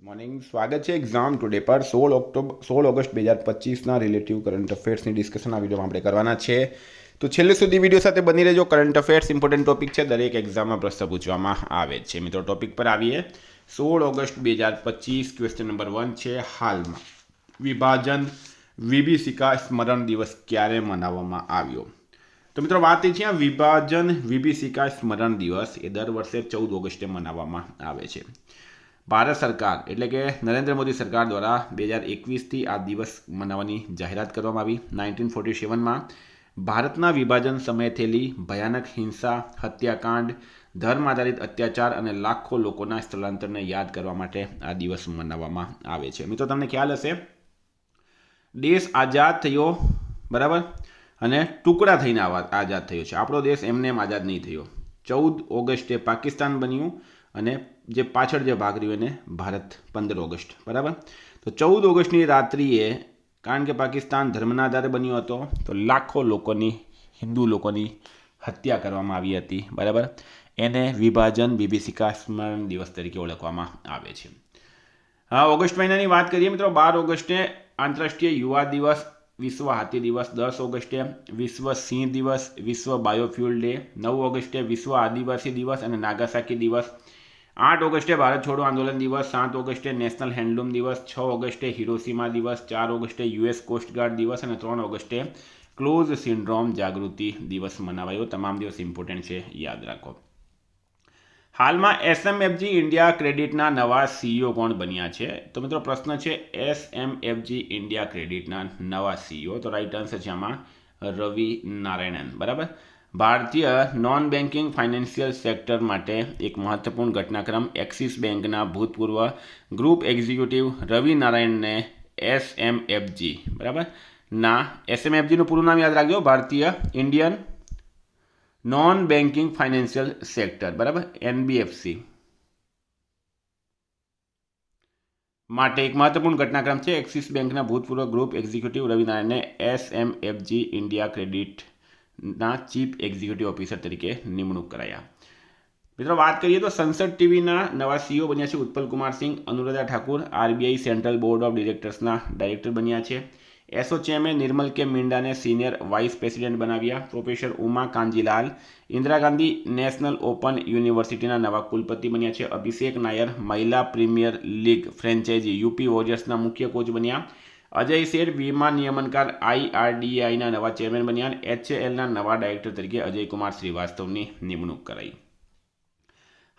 Morning સ્વાગત છે exam today પર 16 ઓગસ્ટ 2025ના રિલેટિવ કરંટ અફેર્સની ડિસ્કશન આ વિડીયોમાં આપણે કરવાના છે. તો છેલ્લે સુધી વિડીયો સાથે બની રહેજો. કરંટ અફેર્સ ઇમ્પોર્ટન્ટ ટોપિક છે, દરેક એક્ઝામમાં પ્રશ્ન પૂછવામાં આવે છે. મિત્રો ટોપિક પર આવીએ. 16 ઓગસ્ટ 2025 ક્વેશ્ચન નંબર 1 છે, હાલમાં વિભાજન વિભીષિકા સ્મરણ દિવસ ક્યારે મનાવવામાં આવ્યો? તો મિત્રો વાત એ છે, વિભાજન વિભીષિકા સ્મરણ દિવસ એ દર વર્ષે 14 ઓગસ્ટે મનાવવામાં આવે છે. ભારત સરકાર એટલે કે નરેન્દ્ર મોદી સરકાર દ્વારા 2021થી આ દિવસ મનાવવાની જાહેરાત કરવામાં આવી. 1947માં ભારતના વિભાજન સમયે થયેલી ભયાનક હિંસા, હત્યાકાંડ, ધર્મ આધારિત અત્યાચાર અને લાખો લોકોના સ્થળાંતરને યાદ કરવા માટે આ દિવસ મનાવવામાં આવે છે. મિત્રો તમને ખ્યાલ હશે, દેશ આઝાદ થયો, બરાબર, અને ટુકડા થઈને આઝાદ થયો છે. આપણો દેશ એમને એમ આઝાદ નહીં થયો. 14 ઓગસ્ટે પાકિસ્તાન બન્યું અને જે પાછળ જે ભાગ રહ્યો એને ભારત 15 ઓગસ્ટ, બરાબર. તો 14 ઓગસ્ટની રાત્રિએ, કારણ કે પાકિસ્તાન ધર્મના આધારે બન્યો હતો, તો લાખો લોકોની, હિન્દુ લોકોની હત્યા કરવામાં આવી હતી, બરાબર. એને વિભાજન વિભીષિકા સ્મરણ દિવસ તરીકે ઓળખવામાં આવે છે. ઓગસ્ટ મહિનાની વાત કરીએ મિત્રો, 12 ઓગસ્ટે આંતરરાષ્ટ્રીય યુવા દિવસ, વિશ્વ હાથી દિવસ. 10 ઓગસ્ટે વિશ્વ સિંહ દિવસ, વિશ્વ બાયોફ્યુલ ડે. 9 ઓગસ્ટે વિશ્વ આદિવાસી દિવસ અને નાગાસાકી દિવસ. 8 ઓગસ્ટે ભારત છોડો આંદોલન દિવસ. 7 ઓગસ્ટે નેશનલ હેન્ડલૂમ દિવસ. 6 ઓગસ્ટે હિરોશિમા દિવસ. 4 ઓગસ્ટે યુએસ કોસ્ટગાર્ડ દિવસ અને 3 ઓગસ્ટે ક્લોઝ સિન્ડ્રોમ જાગૃતિ દિવસ મનાવાયો. તમામ દિવસ ઇમ્પોર્ટન્ટ છે, યાદ રાખો. હાલમાં એસએમએફજી ઇન્ડિયા ક્રેડિટના નવા સીઈઓ કોણ બન્યા છે? તો મિત્રો પ્રશ્ન છે, એસએમએફજી ઇન્ડિયા ક્રેડિટના નવા સીઈઓ. તો રાઈટ આન્સર છે આમાં રવિ નારાયણન, બરાબર. ભારતીય નોન બેન્કિંગ ફાઇનાન્શિયલ સેક્ટર માટે એક મહત્વપૂર્ણ ઘટનાક્રમ. એક્સિસ બેંકના ભૂતપૂર્વ ગ્રુપ એક્ઝિક્યુટિવ રવિ નારાયણને એસએમએફજી, બરાબર, ના એસએમએફજીનું પૂરું નામ યાદ રાખજો, ભારતીય Indian non banking financial sector, બરાબર, એનબીએફસી માટે એક મહત્વપૂર્ણ ઘટનાક્રમ છે. એક્સિસ બેંકના ભૂતપૂર્વ ગ્રુપ એક્ઝિક્યુટિવ રવિ નારાયણને એસએમએફજી ઇન્ડિયા ક્રેડિટના ચીફ એક્ઝિક્યુટિવ ઓફિસર તરીકે નિમણૂક કરાયા. મિત્રો વાત કરીએ તો સંસદ ટીવીના નવા સીઈઓ બન્યા છે Utpal Kumar Singh. Anuradha Thakur RBI central board of ડિરેક્ટર્સના ડાયરેક્ટર બન્યા છે. એસઓચેમે નિર્મલ કે મીંડાને સિનિયર વાઇસ પ્રેસિડેન્ટ બનાવ્યા. Professor Uma Kanjilal Indira Gandhi national open યુનિવર્સિટીના નવા કુલપતિ બન્યા છે. અભિષેક નાયર મહિલા પ્રીમિયર લીગ ફ્રેન્ચાઇઝી યુપી વોરિયર્સના મુખ્ય કોચ બન્યા. અજય શેઠ વીમા નિયમનકાર આઈઆરડીઆઈના નવા ચેરમેન બન્યા. એચએએલના નવા ડાયરેક્ટર તરીકે અજય કુમાર શ્રીવાસ્તવની નિમણૂક કરાઈ.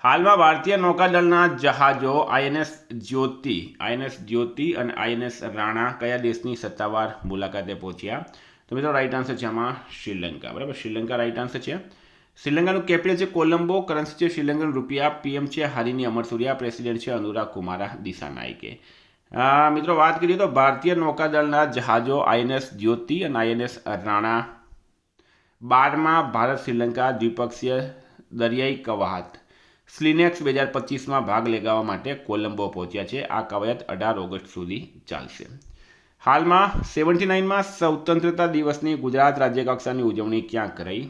હાલમાં ભારતીય નૌકાદળના જહાજો આઈએનએસ જ્યોતિ અને આઈએનએસ રાણા કયા દેશની સત્તાવાર મુલાકાતે પહોંચ્યા? તો મિત્રો રાઈટ આન્સર છે આમાં શ્રીલંકા, બરાબર. શ્રીલંકા રાઈટ આન્સર છે. શ્રીલંકાનું કેપિટલ છે કોલંબો. કરન્સી છે શ્રીલંકન રૂપિયા. પીએમ છે હારિની અમરસુરિયા. પ્રેસિડેન્ટ છે અનુરાગ કુમારા દિસાનાયકે. મિત્રો વાત કરીએ તો ભારતીય નૌકાદળના જહાજો આઈએનએસ જ્યોતિ અને આઈએનએસ રાણા 12મા ભારત શ્રીલંકા દ્વિપક્ષીય દરિયાઈ કવાયત સ્લિનેક્સ 2025માં ભાગ લેવા માટે કોલંબો પહોંચ્યા છે. આ કવાયત 18 ઓગસ્ટ સુધી ચાલશે. હાલમાં 79માં સ્વતંત્રતા દિવસની ગુજરાત રાજ્ય કક્ષાની ઉજવણી ક્યાં કરાઈ?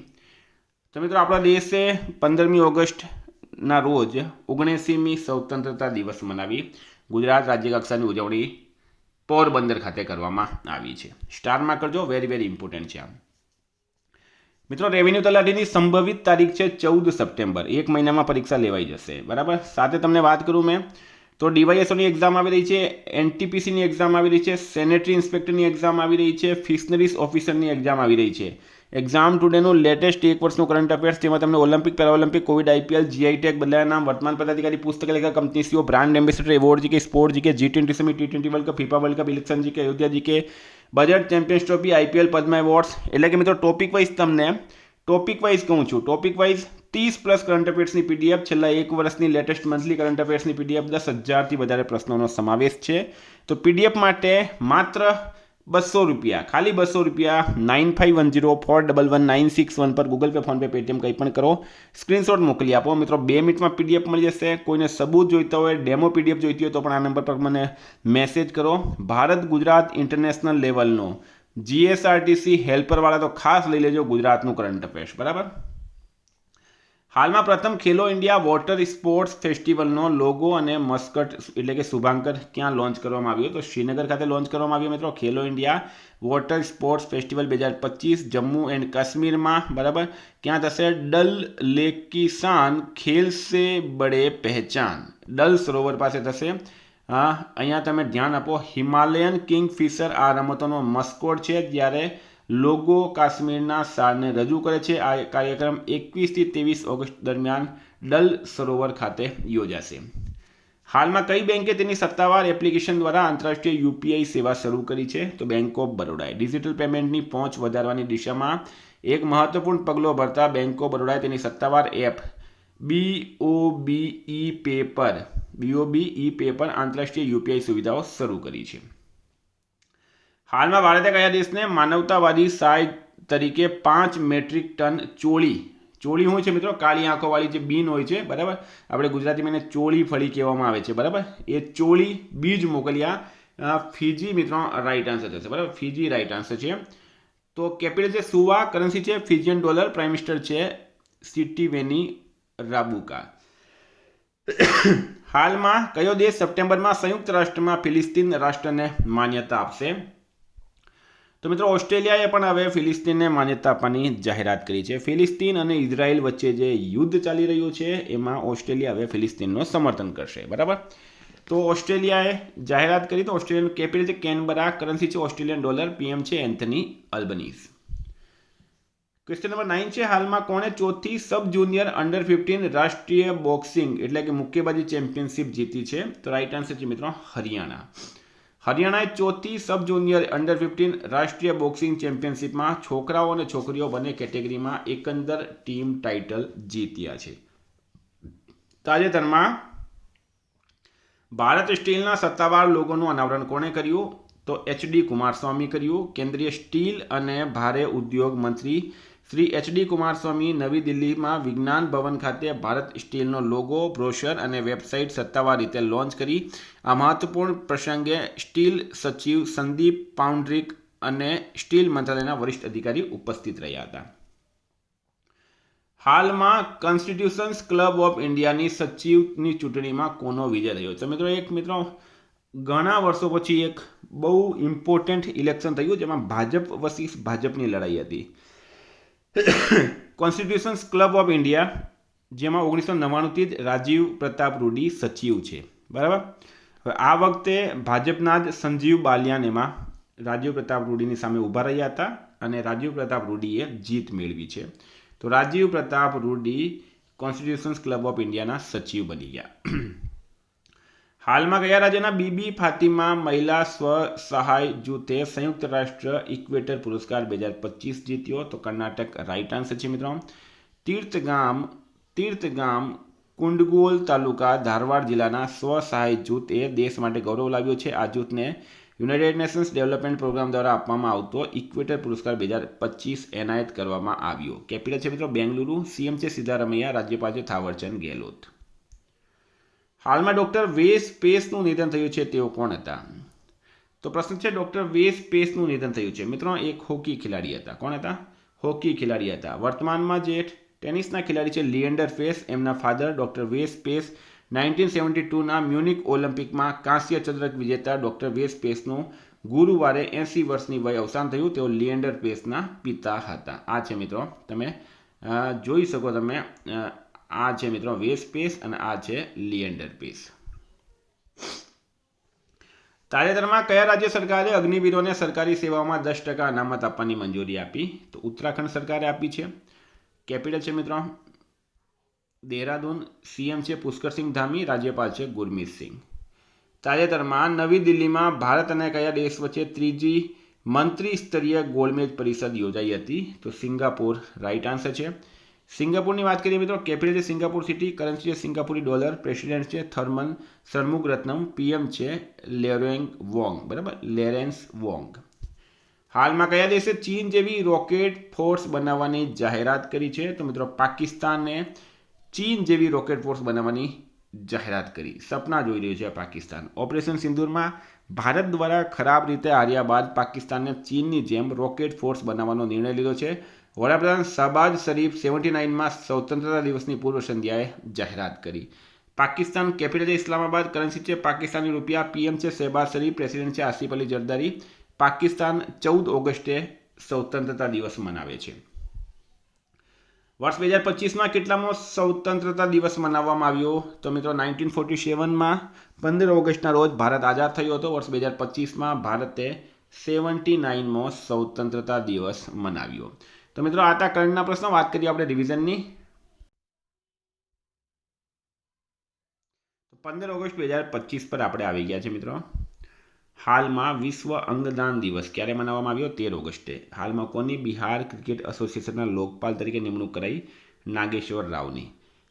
તો મિત્રો આપણા દેશે 15મી ઓગસ્ટના રોજ 79મી સ્વતંત્રતા દિવસ મનાવી. ગુજરાત રાજ્ય કક્ષાની ઉજવણી પોરબંદર ખાતે કરવામાં આવી છે. સ્ટારમાં કરજો, વેરી વેરી ઇમ્પોર્ટન્ટ છે. મિત્રો રેવન્યુ તલાટીની સંભવિત તારીખ છે 14 સપ્ટેમ્બર. એક મહિનામાં પરીક્ષા લેવાઈ જશે, બરાબર. સાથે તમને વાત કરું મેં તો ડીવાયએસઓની એક્ઝામ આવી રહી છે, એનટીપીસીની એક્ઝામ આવી રહી છે, સેનેટરી ઇન્સ્પેક્ટરની એક્ઝામ આવી રહી છે, ફિશનરીઝ ઓફિસરની એક્ઝામ આવી રહી છે. એક્ઝામ ટુડેનું લેટેસ્ટ એક વર્ષનું કરંટ અફેર્સ, જેમાં તમને Olympic, Paralympic, Covid, IPL, GI tag, બદલાયા નામ, વર્તમાન પદાધિકારી, પુસ્તક લેખક, company CEO, brand ambassador, award GK, sport GK, G20 summit, T20 world cup, FIFA world cup, election GK, Ayodhya GK, budget, champions trophy, IPL, Padma awards. એટલે કે મિત્રો ટોપિક વાઇઝ તમને કહું છું. ટોપિક વાઇઝ 30+ કરંટ અફેર્સની પીડીએફ, છેલ્લા એક વર્ષની લેટેસ્ટ મંથલી કરંટ અફેર્સની પીડીએફ, 10,000થી વધારે પ્રશ્નોનો સમાવેશ છે. તો પીડીએફ માટે માત્ર 200 રૂપિયા, ખાલી 200 રૂપિયા 9510411961 પર ગૂગલ પે, ફોનપે, પેટીએમ કંઈ પણ કરો, સ્ક્રીનશોટ મોકલી આપો. મિત્રો 2 મિનિટમાં પીડીએફ મળી જશે. કોઈને સબૂત જોઈતા હોય, ડેમો પીડીએફ જોઈતી હોય તો પણ આ નંબર પર મને મેસેજ કરો. ભારત ગુજરાત ઇન્ટરનેશનલ લેવલનો જીએસઆરટીસી હેલ્પરવાળા તો ખાસ લઈ લેજો ગુજરાતનું કરંટ અફેર્સ, બરાબર. હાલમાં પ્રથમ ખેલો ઇન્ડિયા વોટર સ્પોર્ટ્સ ફેસ્ટિવલનો લોગો અને મસ્કટ એટલે કે શુભાંકર ક્યાં લોન્ચ કરવામાં આવ્યો? તો શ્રીનગર ખાતે લોન્ચ કરવામાં આવ્યો મિત્રો. Khelo India water sports festival 2025 Jammu and કાશ્મીરમાં, બરાબર. ક્યાં થશે? ડલ લેક કી શાન ખેલ સે બડે પહેચાન, ડલ સરોવર પાસે થશે. અહીંયા તમે ધ્યાન આપો, હિમાલયન કિંગફિશર આ રમતોનો મસ્કોટ છે, જ્યારે લોગો કાશ્મીરના શાનને રજૂ કરે છે. આ કાર્યક્રમ 21 થી 23 ઓગસ્ટ દરમિયાન ડલ સરોવર ખાતે યોજાશે. હાલમાં કઈ બેંકે તેની સત્તાવાર એપ્લિકેશન દ્વારા આંતરરાષ્ટ્રીય યુપીઆઈ સેવા શરૂ કરી છે? તો બેંક ઓફ બરોડાએ ડિજિટલ પેમેન્ટની પહોંચ વધારવાની દિશામાં એક મહત્વપૂર્ણ પગલો ભરતા બેંક ઓફ બરોડાએ તેની સત્તાવાર એપ BOBE પે પર આંતરરાષ્ટ્રીય યુપીઆઈ સુવિધાઓ શરૂ કરી છે. હાલમાં ભારતે કયા દેશને માનવતાવાદી સહાય તરીકે 5 મેટ્રિક ટન ચોળી શું છે મિત્રો? કાળી આંખોવાળી જે બીન હોય છે, બરાબર. આપણે ગુજરાતીમાં એને ચોળી ફળી કહેવામાં આવે છે, બરાબર. એ ચોળી બીજ મોકલ્યા. ફિજી મિત્રો રાઈટ આન્સર થશે, બરાબર. ફિજી રાઈટ આન્સર છે. તો કેપિટલ છે સુવા, કરન્સી છે ફિજીયન ડોલર, પ્રાઇમ મિનિસ્ટર છે સિટીવેની રાબુકા. હાલમાં કયો દેશ સપ્ટેમ્બરમાં સંયુક્ત રાષ્ટ્રમાં ફિલિસ્તીન રાષ્ટ્રને માન્યતા આપશે? તો મિત્રો ઓસ્ટ્રેલિયાએ પણ હવે ફિલિસ્તીનને માન્યતા આપવાની જાહેરાત કરી છે. ફિલિસ્તીન અને ઇઝરાયલ વચ્ચે જે યુદ્ધ ચાલી રહ્યું છે એમાં ઓસ્ટ્રેલિયા હવે ફિલિસ્તીનનું સમર્થન કરશે, બરાબર. તો ઓસ્ટ્રેલિયાએ જાહેરાત કરી. તો ઓસ્ટ્રેલિયાનું કેપિટલ છે કેનબરા, કરન્સી છે ઓસ્ટ્રેલિયન ડોલર, પીએમ છે એન્થની અલ્બનીઝ. ક્વેશ્ચન નંબર 9 છે, હાલમાં કોણે ચોથી સબ જુનિયર અંડર 15 રાષ્ટ્રીય બોક્સિંગ એટલે કે મુક્કેબાજી ચેમ્પિયનશિપ જીતી છે? તો રાઈટ આન્સર છે મિત્રો હરિયાણા. હરિયાણાએ ચોથી સબ જુનિયર અંડર 15 રાષ્ટ્રીય બોક્સિંગ ચેમ્પિયનશિપમાં છોકરાઓ અને છોકરીઓ બંને કેટેગરીમાં એકંદર ટીમ ટાઇટલ જીત્યા છે. તાજેતરમાં ભારત સ્ટીલના સત્તાવાર લોગોનું અનાવરણ કોણે કર્યું? તો HD કુમારસ્વામી કર્યું. કેન્દ્રીય સ્ટીલ અને ભારે ઉદ્યોગ મંત્રી શ્રી HD કુમારસ્વામી નવી દિલ્હીમાં વિજ્ઞાન ભવન ખાતે ભારત સ્ટીલનો લોગો, બ્રોશર અને વેબસાઇટ સત્તાવાર રીતે લોન્ચ કરી. આ મહત્વપૂર્ણ પ્રસંગે સ્ટીલ સચિવ સંદીપ પાઉન્ડ્રિક અને સ્ટીલ મંત્રાલયના વરિષ્ઠ અધિકારી ઉપસ્થિત રહ્યા હતા. હાલમાં કોન્સ્ટિટ્યુશન્સ ક્લબ ઓફ ઇન્ડિયાની સચિવની ચૂંટણીમાં કોનો વિજય થયો? તો મિત્રો ઘણા વર્ષો પછી એક બહુ ઇમ્પોર્ટન્ટ ઇલેક્શન થયું જેમાં ભાજપ વર્સિસ ભાજપની લડાઈ હતી. કોન્સ્ટિટ્યુશન્સ ક્લબ ઓફ ઇન્ડિયા, જેમાં 1999થી જ રાજીવ પ્રતાપ રૂડી સચિવ છે, બરાબર. હવે આ વખતે ભાજપના જ સંજીવ બાલિયાન એમાં રાજીવ પ્રતાપ રૂડીની સામે ઊભા રહ્યા હતા અને રાજીવ પ્રતાપ રૂડીએ જીત મેળવી છે. તો રાજીવ પ્રતાપ રૂડી કોન્સ્ટિટ્યુશન્સ ક્લબ ઓફ ઇન્ડિયાના સચિવ બની ગયા. હાલમાં કયા રાજ્યના બીબી ફાતિમા મહિલા સ્વ સહાય જૂથે સંયુક્ત રાષ્ટ્ર ઇક્વેટર પુરસ્કાર 2025 જીત્યો? તો કર્ણાટક રાઈટ આન્સર છે મિત્રો. તીર્થગામ કુંડગોલ તાલુકા ધારવાડ જિલ્લાના સ્વ સહાય જૂથે દેશ માટે ગૌરવ લાવ્યું છે. આ જૂથને યુનાઇટેડ નેશન્સ ડેવલપમેન્ટ પ્રોગ્રામ દ્વારા આપવામાં આવતો ઇક્વેટર પુરસ્કાર 2025 એનાયત કરવામાં આવ્યો. કેપિટલ છે મિત્રો બેંગલુરુ, સીએમ છે સિદ્ધારમૈયા, રાજ્યપાલ છે થાવરચંદ ગેહલોત. હાલમાં ડોક્ટર વેસ પેસનું નિધન થયું છે, તેઓ કોણ હતા? તો પ્રશ્ન છે ડોક્ટર વેસ પેસનું નિધન થયું છે. મિત્રો એક હોકી ખેલાડી હતા. કોણ હતા? હોકી ખેલાડી હતા. વર્તમાનમાં જે ટેનિસના ખેલાડી છે લિએન્ડર પેસ, એમના ફાધર ડોક્ટર વેસ પેસ 1972ના મ્યુનિક ઓલિમ્પિકમાં કાંસ્ય ચંદ્રક વિજેતા ડોક્ટર વેસ પેસનું ગુરુવારે 80 વર્ષની વય અવસાન થયું. તેઓ લિએન્ડર પેસના પિતા હતા. આ છે મિત્રો, તમે જોઈ શકો, તમે આ છે મિત્રો વેસ પેસ અને આ છે લિએન્ડર પેસ. તાજેતરમાં કયા રાજ્ય સરકારે અગ્નિવીરોને સરકારી સેવાઓમાં 10% અનામત આપવાની મંજૂરી આપી? તો ઉત્તરાખંડ સરકારે આપી છે. કેપિટલ છે મિત્રો દેહરાદૂન, સીએમ છે પુષ્કરસિંહ ધામી, રાજ્યપાલ છે ગુરમીત સિંહ. તાજેતરમાં નવી દિલ્હીમાં ભારત અને કયા દેશ વચ્ચે ત્રીજી મંત્રી સ્તરીય ગોળમેજ પરિષદ યોજાઈ હતી? તો સિંગાપોર રાઈટ આન્સર છે. સિંગાપુરની વાત કરીએ મિત્રો, કેપિટલ છે સિંગાપુર સિટી, કરન્સી છે સિંગાપુરી ડોલર, પ્રેસિડેન્ટ છે થર્મન સરમુગરત્નમ, પીએમ છે લેરેન્સ વોંગ, બરાબર, લેરેન્સ વોંગ. હાલમાં કયા દેશે ચીન જેવી રોકેટ ફોર્સ બનાવવાની જાહેરાત કરી છે? તો મિત્રો પાકિસ્તાને ચીન જેવી રોકેટ ફોર્સ બનાવવાની જાહેરાત કરી. સપના જોઈ રહ્યું છે પાકિસ્તાન. ઓપરેશન સિંદૂરમાં ભારત દ્વારા ખરાબ રીતે હાર્યા બાદ પાકિસ્તાને ચીનની જેમ રોકેટ ફોર્સ બનાવવાનો નિર્ણય લીધો છે. વડાપ્રધાન શહબાઝ શરીફ 79માં સ્વતંત્રતા દિવસની પૂર્વ સંધ્યાએ જાહેરાત કરી. પાકિસ્તાન કેપિટલ છે ઇસ્લામાબાદ, કરન્સી છે પાકિસ્તાની રૂપિયા, પીએમ છે શહબાઝ શરીફ, પ્રેસિડેન્ટ છે આસિફ અલી જરદારી. પાકિસ્તાન 14 ઓગસ્ટે સ્વતંત્રતા દિવસ મનાવે છે. વર્ષ 2025માં કેટલામો સ્વતંત્રતા દિવસ મનાવવામાં આવ્યો? તો મિત્રો 1947માં 15 ઓગસ્ટના રોજ ભારત આઝાદ થયો હતો. વર્ષ 2025માં ભારતે 79મો સ્વતંત્રતા દિવસ મનાવ્યો. તો મિત્રો આ હતા કરંટના પ્રશ્નો. વાત કરીએ આપણે રિવિઝનની. 15 ઓગસ્ટ 2025 પર આપણે આવી ગયા છે મિત્રો. હાલમાં વિશ્વ અંગદાન દિવસ ક્યારે મનાવવામાં આવ્યો? 13 ઓગસ્ટે. હાલમાં કોની બિહાર ક્રિકેટ એસોસિએશનના લોકપાલ તરીકે નિમણૂક કરાઈ? નાગેશ્વર રાવની.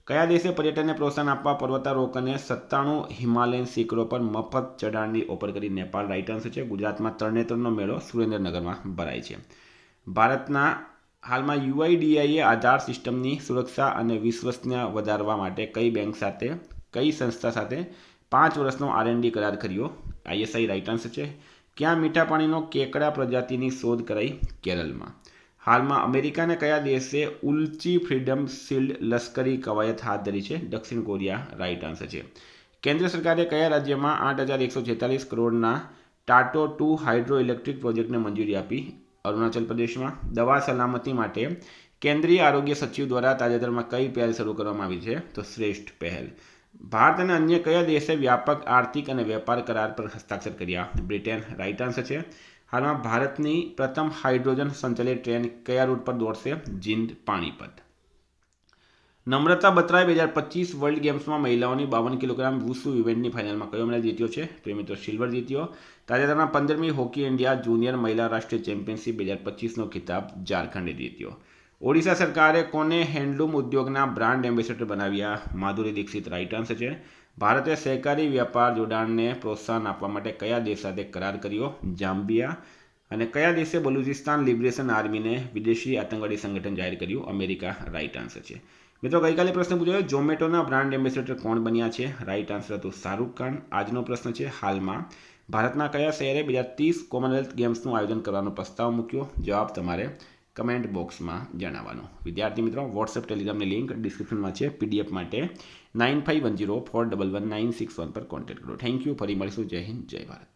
કયા દેશે પર્યટનને પ્રોત્સાહન આપવા પર્વતારોહકોને 97 હિમાલયન શિખરો પર મફત ચઢાણની ઓફર કરી? નેપાળ. રાઇટ આન્સર છે. ગુજરાતમાં તરણેતરનો મેળો સુરેન્દ્રનગરમાં ભરાય છે. ભારતના હાલમાં યુઆઈડીઆઈએ આધાર સિસ્ટમની સુરક્ષા અને વિશ્વસનીયતા વધારવા માટે કઈ સંસ્થા સાથે 5 વર્ષનો R&D કરાર કર્યો? ISI. રાઇટ આન્સર છે. ક્યાં મીઠા પાણીનો કેકડા પ્રજાતિની શોધ કરાઈ? કેરળમાં. હાલમાં અમેરિકાના કયા દેશે ઉલ્ચી ફ્રીડમ શિલ્ડ લશ્કરી કવાયત હાથ ધરી છે? દક્ષિણ કોરિયા. રાઇટ આન્સર છે. કેન્દ્ર સરકારે કયા રાજ્યમાં 8,146 કરોડના ટાટો 2 હાઇડ્રો ઇલેક્ટ્રિક પ્રોજેક્ટને મંજૂરી આપી? અરુણાચલ પ્રદેશમાં. દવા સલામતી માટે કેન્દ્રીય આરોગ્ય સચિવ દ્વારા તાજેતરમાં કઈ પહેલ શરૂ કરવામાં આવી છે? તો શ્રેષ્ઠ પહેલ. ભારત અને અન્ય કયા દેશે વ્યાપક આર્થિક અને વેપાર કરાર પર હસ્તાક્ષર કર્યા? બ્રિટન. રાઇટ આન્સર છે. હાલમાં ભારતની પ્રથમ હાઇડ્રોજન સંચાલિત ટ્રેન કયા રૂટ પર દોડશે? જીંદ પાણીપત. નમ્રતા બત્રાએ 2025 વર્લ્ડ ગેમ્સમાં મહિલાઓની 52 કિલોગ્રામ વુસુ ઇવેન્ટની ફાઇનલમાં કયો મેડલ જીત્યો છે? તો એ મિત્રો સિલ્વર જીત્યો. તાજેતરમાં 15મી હોકી ઇન્ડિયા જુનિયર મહિલા રાષ્ટ્રીય ચેમ્પિયનશિપ 2025નો ખિતાબ ઝારખંડે જીત્યો. ઓડિશા સરકારે કોને હેન્ડલૂમ ઉદ્યોગના બ્રાન્ડ એમ્બેસેડર બનાવ્યા? માધુરી દીક્ષિત. રાઇટ આન્સર છે. ભારતે સહકારી વ્યાપાર જોડાણને પ્રોત્સાહન આપવા માટે કયા દેશ સાથે કરાર કર્યો? જામ્બિયા. અને કયા દેશે બલુચિસ્તાન લિબરેશન આર્મીને વિદેશી આતંકવાદી સંગઠન જાહેર કર્યું? અમેરિકા. રાઇટ આન્સર છે. મિત્રો ગઈકાલે પ્રશ્ન પૂછાયો ઝોમેટોના બ્રાન્ડ એમ્બેસેડર કોણ બન્યા છે? રાઇટ આન્સર હતું શાહરૂખ ખાન. આજનો પ્રશ્ન છે હાલમાં ભારતના કયા શહેરે 2030 કોમનવેલ્થ ગેમ્સનું આયોજન કરવાનો પ્રસ્તાવ મૂક્યો? જવાબ તમારે કમેન્ટ બોક્સમાં જણાવવાનો. વિદ્યાર્થી મિત્રો વોટ્સએપ ટેલિગ્રામની લિંક ડિસ્ક્રિપ્શનમાં છે. PDF માટે 9510411961 પર કોન્ટેક્ટ કરો. Thank you. ફરી મળીશું. જય હિન્દ, જય ભારત.